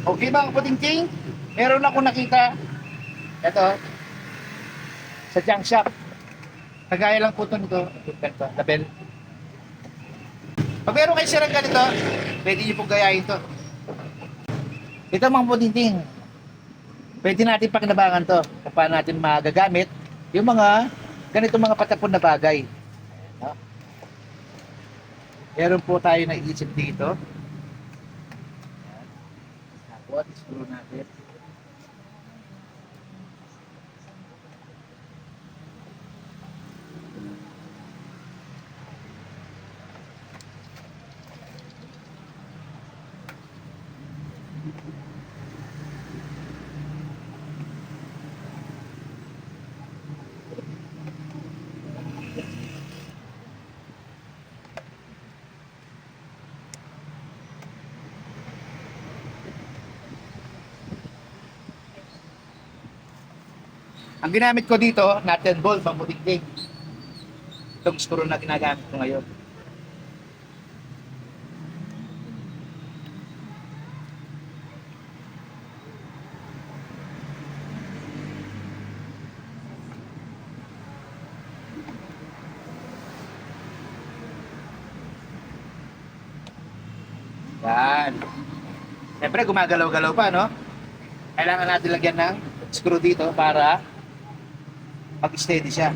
Okay mga kaputing-ting, meron ako nakita, ito, sa junk shop. Kagaya lang po ito nito, ganito, label. Pag meron kayo sirang ganito, pwede nyo pong gayahin ito. Ito mga kaputing-ting, pwede natin pakinabangan to kung paano natin magagamit yung mga ganito mga patapon na bagay. No? Meron po tayo na iisip dito. Tapos, screw natin. Ang ginamit ko dito, nut and bolt, pamputing-ting. Itong screw na ginagamit ko ngayon. Yan. Siyempre, gumagalaw-galaw pa, no? Kailangan natin lagyan ng screw dito para mag-steady siya.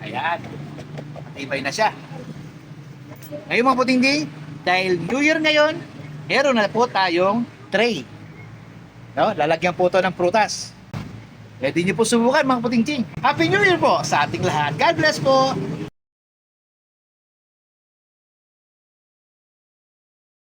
Ayan. Matibay na siya. Ngayon mga puting-ting, dahil New Year ngayon, meron na po tayong tray. No? Lalagyan po ito ng prutas. Pwede niyo po subukan mga puting-ting. Happy New Year po sa ating lahat. God bless po!